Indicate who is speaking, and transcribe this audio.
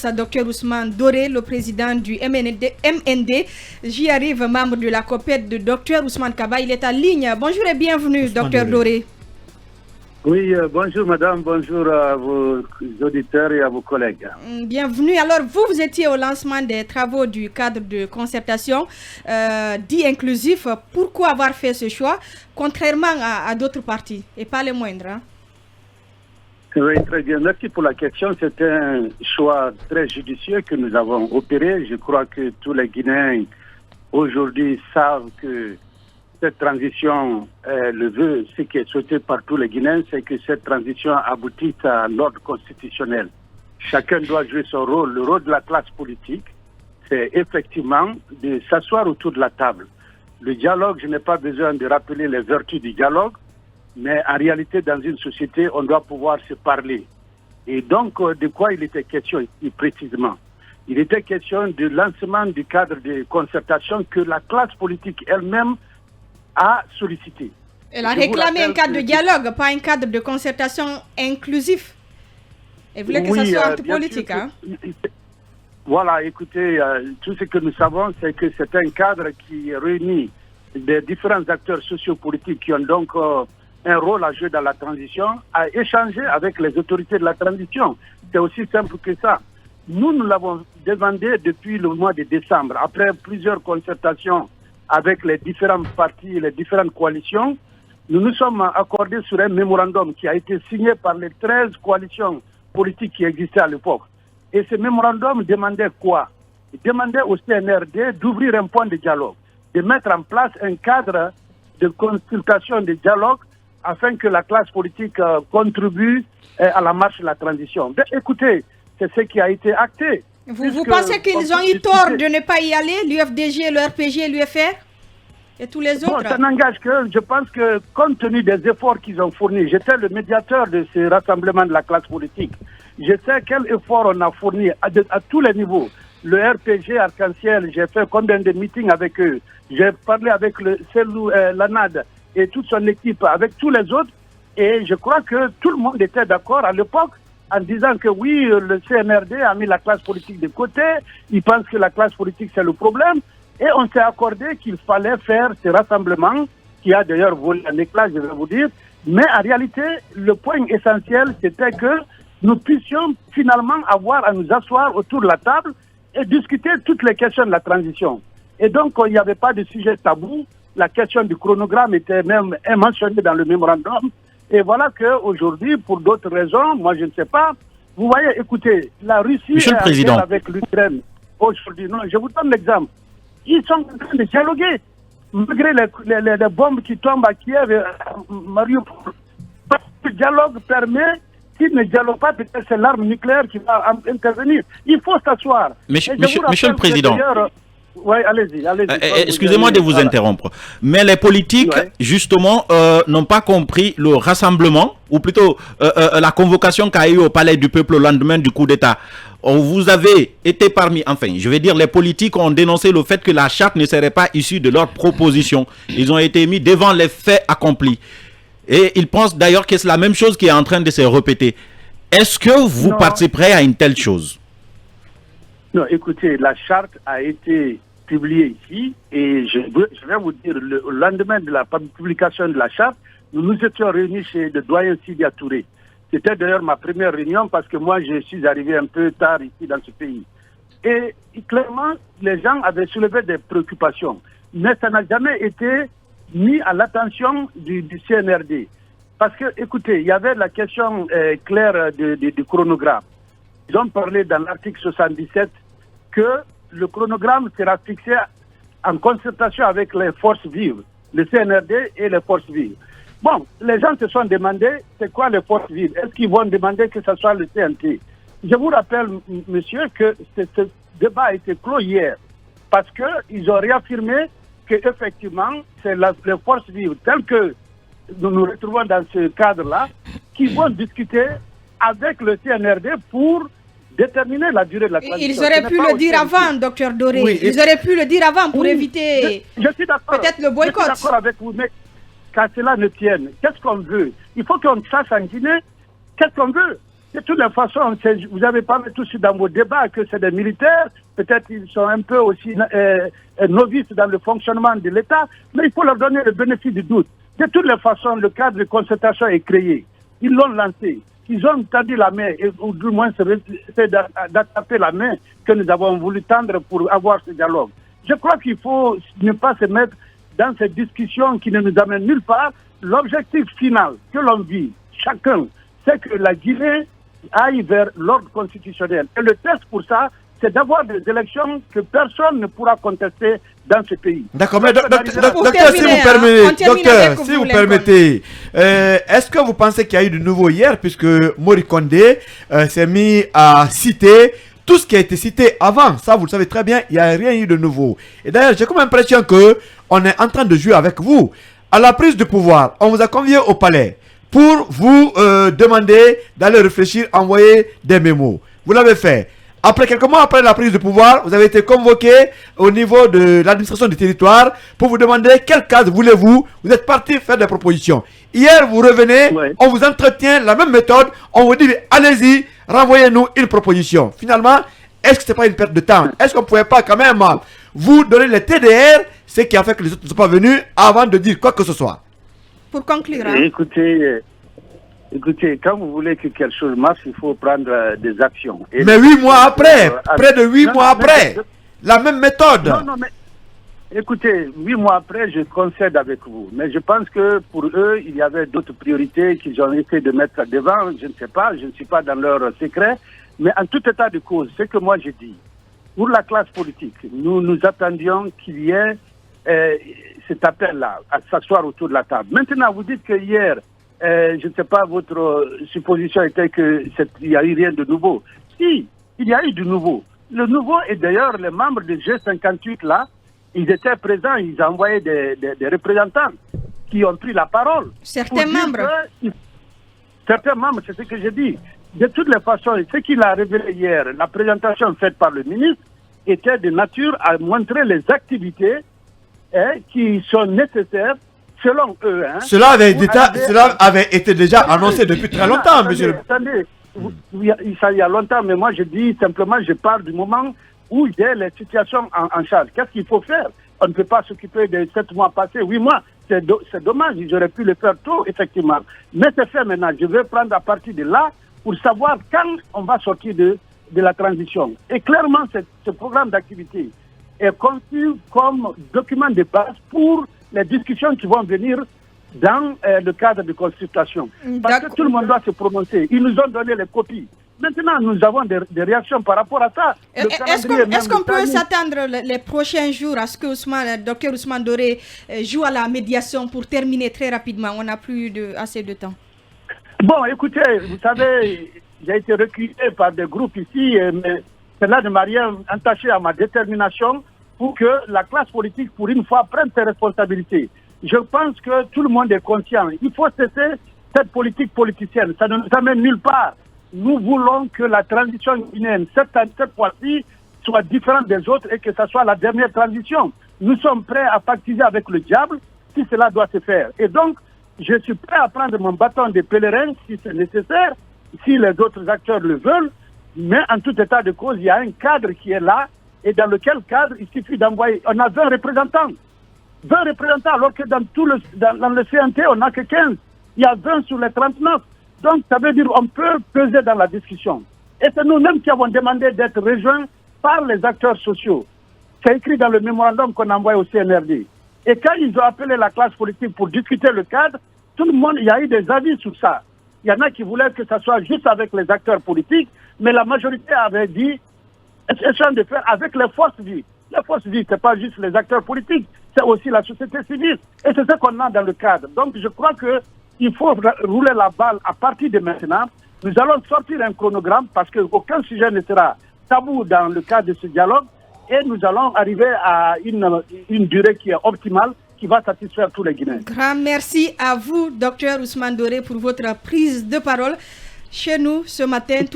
Speaker 1: Dr Ousmane Doré, le président du MND. J'y arrive, membre de la COPED de Dr Ousmane Kaba. Il est en ligne. Bonjour et bienvenue, Dr Doré.
Speaker 2: Oui, bonjour madame, bonjour à vos auditeurs et à vos collègues.
Speaker 1: Bienvenue. Alors, vous étiez au lancement des travaux du cadre de concertation dit inclusif. Pourquoi avoir fait ce choix, contrairement à d'autres partis, et pas les moindres
Speaker 2: Oui, très bien. Merci pour la question. C'est un choix très judicieux que nous avons opéré. Je crois que tous les Guinéens aujourd'hui savent que cette transition, le vœu, ce qui est souhaité par tous les Guinéens, c'est que cette transition aboutisse à l'ordre constitutionnel. Chacun doit jouer son rôle. Le rôle de la classe politique, c'est effectivement de s'asseoir autour de la table. Le dialogue, je n'ai pas besoin de rappeler les vertus du dialogue, mais en réalité, dans une société, on doit pouvoir se parler. Et donc, de quoi il était question ici précisément? Il était question du lancement du cadre de concertation que la classe politique elle-même a sollicité.
Speaker 1: Elle a réclamé un cadre de dialogue, pas un cadre de concertation inclusif. Elle voulait que ça soit anti-politique.
Speaker 2: Voilà, écoutez, tout ce que nous savons, c'est que c'est un cadre qui réunit des différents acteurs sociopolitiques qui ont donc un rôle à jouer dans la transition, à échanger avec les autorités de la transition. C'est aussi simple que ça. Nous l'avons demandé depuis le mois de décembre, après plusieurs concertations avec les différents partis et les différentes coalitions. Nous nous sommes accordés sur un mémorandum qui a été signé par les 13 coalitions politiques qui existaient à l'époque. Et ce mémorandum demandait quoi? Il demandait au CNRD d'ouvrir un point de dialogue, de mettre en place un cadre de consultation, de dialogue, afin que la classe politique contribue à la marche de la transition. Mais écoutez, c'est ce qui a été acté.
Speaker 1: Vous pensez qu'ils ont eu tort de ne pas y aller, l'UFDG, le RPG, l'UFR et tous les autres?
Speaker 2: Bon, ça n'engage que, je pense que compte tenu des efforts qu'ils ont fournis, j'étais le médiateur de ce rassemblement de la classe politique. Je sais quel effort on a fourni à tous les niveaux. Le RPG, Arc-en-Ciel, j'ai fait combien de meetings avec eux. J'ai parlé avec le CELU, l'ANAD et toute son équipe, avec tous les autres. Et je crois que tout le monde était d'accord à l'époque en disant que oui, le CNRD a mis la classe politique de côté, il pense que la classe politique c'est le problème, et on s'est accordé qu'il fallait faire ce rassemblement, qui a d'ailleurs volé un éclat, je vais vous dire, mais en réalité, le point essentiel, c'était que nous puissions finalement avoir à nous asseoir autour de la table et discuter toutes les questions de la transition. Et donc, il n'y avait pas de sujet tabou, la question du chronogramme était même mentionnée dans le mémorandum. Et voilà qu'aujourd'hui, pour d'autres raisons, moi je ne sais pas, vous voyez, écoutez, la Russie est avec l'Ukraine aujourd'hui. Non, je vous donne l'exemple. Ils sont en train de dialoguer, malgré les bombes qui tombent à Kiev et à Mariupol. Le dialogue permet, s'ils ne dialoguent pas, peut-être c'est l'arme nucléaire qui va intervenir. Il faut s'asseoir.
Speaker 3: Monsieur le Président.
Speaker 2: Oui, allez-y.
Speaker 3: Excusez-moi de vous interrompre. Mais les politiques, justement, n'ont pas compris le rassemblement, ou plutôt la convocation qu'a eu au Palais du Peuple au lendemain du coup d'État. Vous avez été parmi, enfin, je vais dire, les politiques ont dénoncé le fait que la charte ne serait pas issue de leur proposition. Ils ont été mis devant les faits accomplis. Et ils pensent d'ailleurs que c'est la même chose qui est en train de se répéter. Est-ce que vous participerez à une telle chose?
Speaker 2: Non, écoutez, la charte a été publiée ici et je vais vous dire, le lendemain de la publication de la charte, nous nous étions réunis chez le doyen Sidia Touré. C'était d'ailleurs ma première réunion parce que moi, je suis arrivé un peu tard ici dans ce pays. Et clairement, les gens avaient soulevé des préoccupations. Mais ça n'a jamais été mis à l'attention du CNRD. Parce que, écoutez, il y avait la question claire du chronogramme. Ils ont parlé dans l'article 77 que le chronogramme sera fixé en concertation avec les forces vives, le CNRD et les forces vives. Bon, les gens se sont demandé, c'est quoi les forces vives? Est-ce qu'ils vont demander que ce soit le CNT? Je vous rappelle, monsieur, que ce débat a été clos hier, parce qu'ils ont réaffirmé qu'effectivement, c'est les forces vives, telles que nous nous retrouvons dans ce cadre-là, qui vont discuter avec le CNRD pour déterminer la durée de la transition.
Speaker 1: Ils auraient pu le dire avant, docteur Doré. Oui, ils auraient pu le dire avant pour éviter peut-être le boycott.
Speaker 2: Je suis d'accord avec vous, mais qu'à cela ne tienne, qu'est-ce qu'on veut? Il faut qu'on sache en Guinée qu'est-ce qu'on veut. De toutes les façons, vous n'avez pas mis tous dans vos débats que c'est des militaires, peut-être ils sont un peu aussi novices dans le fonctionnement de l'État, mais il faut leur donner le bénéfice du doute. De toutes les façons, le cadre de concertation est créé. Ils l'ont lancé. Ils ont tendu la main, ou du moins c'est d'attraper la main que nous avons voulu tendre pour avoir ce dialogue. Je crois qu'il faut ne pas se mettre dans cette discussion qui ne nous amène nulle part. L'objectif final que l'on vit, chacun, c'est que la Guinée aille vers l'ordre constitutionnel. Et le test pour ça, c'est d'avoir des élections que personne ne pourra contester dans ce pays.
Speaker 4: D'accord, mais docteur, si vous permettez, est-ce que vous pensez qu'il y a eu de nouveau hier, puisque Mori Kondé s'est mis à citer tout ce qui a été cité avant? Ça, vous le savez très bien, il n'y a rien eu de nouveau. Et d'ailleurs, j'ai comme l'impression qu'on est en train de jouer avec vous. À la prise du pouvoir, on vous a convié au palais pour vous demander d'aller réfléchir, envoyer des mémos. Vous l'avez fait. Après, quelques mois après la prise de pouvoir, vous avez été convoqué au niveau de l'administration du territoire pour vous demander quel cadre voulez-vous. Vous êtes parti faire des propositions. Hier, vous revenez, on vous entretient la même méthode, on vous dit allez-y, renvoyez-nous une proposition. Finalement, est-ce que ce n'est pas une perte de temps? Est-ce qu'on ne pouvait pas quand même vous donner les TDR, ce qui a fait que les autres ne sont pas venus avant de dire quoi que ce soit?
Speaker 1: Pour conclure.
Speaker 2: Écoutez, quand vous voulez que quelque chose marche, il faut prendre des actions. Et
Speaker 4: mais 8 mois après, près de 8 mois après, la même méthode.
Speaker 2: Non, mais écoutez, 8 mois après, je concède avec vous. Mais je pense que pour eux, il y avait d'autres priorités qu'ils ont essayé de mettre devant. Je ne sais pas, je ne suis pas dans leur secret. Mais en tout état de cause, ce que moi j'ai dit, pour la classe politique, nous attendions qu'il y ait cet appel-là, à s'asseoir autour de la table. Maintenant, vous dites que hier, je ne sais pas, votre supposition était qu'il n'y a eu rien de nouveau. Si, il y a eu du nouveau. Le nouveau, et d'ailleurs, les membres du G58, là, ils étaient présents, ils ont envoyé des représentants qui ont pris la parole.
Speaker 1: Certains membres.
Speaker 2: Certains membres, c'est ce que j'ai dit. De toutes les façons, ce qu'il a révélé hier, la présentation faite par le ministre, était de nature à montrer les activités qui sont nécessaires selon eux.
Speaker 4: Cela avait été déjà annoncé depuis très longtemps, monsieur.
Speaker 2: Attendez, ça y a longtemps, mais moi je dis simplement, je parle du moment où il y a les situations en charge. Qu'est-ce qu'il faut faire? On ne peut pas s'occuper de 7 mois passés, 8 mois. C'est dommage, ils auraient pu le faire tôt, effectivement. Mais c'est fait maintenant. Je vais prendre à partir de là pour savoir quand on va sortir de la transition. Et clairement, ce programme d'activité est conçu comme document de base pour les discussions qui vont venir dans le cadre de consultation. Parce que tout le monde doit se prononcer. Ils nous ont donné les copies. Maintenant, nous avons des réactions par rapport à ça.
Speaker 1: Est-ce qu'on peut s'attendre les prochains jours à ce que le docteur Ousmane Doré joue à la médiation pour terminer très rapidement? On n'a plus assez de temps.
Speaker 2: Bon, écoutez, vous savez, j'ai été reculé par des groupes ici, mais cela ne m'a rien entaché à ma détermination pour que la classe politique, pour une fois, prenne ses responsabilités. Je pense que tout le monde est conscient. Il faut cesser cette politique politicienne. Ça ne nous amène nulle part. Nous voulons que la transition guinéenne, cette fois-ci, soit différente des autres et que ce soit la dernière transition. Nous sommes prêts à pactiser avec le diable si cela doit se faire. Et donc, je suis prêt à prendre mon bâton de pèlerin si c'est nécessaire, si les autres acteurs le veulent. Mais en tout état de cause, il y a un cadre qui est là et dans lequel cadre il suffit d'envoyer. On a 20 représentants. 20 représentants alors que dans le CNT, on n'a que 15. Il y a 20 sur les 39. Donc, ça veut dire qu'on peut peser dans la discussion. Et c'est nous-mêmes qui avons demandé d'être rejoints par les acteurs sociaux. C'est écrit dans le mémorandum qu'on a envoyé au CNRD. Et quand ils ont appelé la classe politique pour discuter le cadre, tout le monde, il y a eu des avis sur ça. Il y en a qui voulaient que ça soit juste avec les acteurs politiques, mais la majorité avait dit, essayons de faire avec les forces vives. Les forces vives, ce n'est pas juste les acteurs politiques, c'est aussi la société civile. Et c'est ce qu'on a dans le cadre. Donc je crois qu'il faut rouler la balle à partir de maintenant. Nous allons sortir un chronogramme parce qu'aucun sujet ne sera tabou dans le cadre de ce dialogue. Et nous allons arriver à une durée qui est optimale, qui va satisfaire tous les Guinéens.
Speaker 1: Grand merci à vous, docteur Ousmane Doré, pour votre prise de parole chez nous ce matin.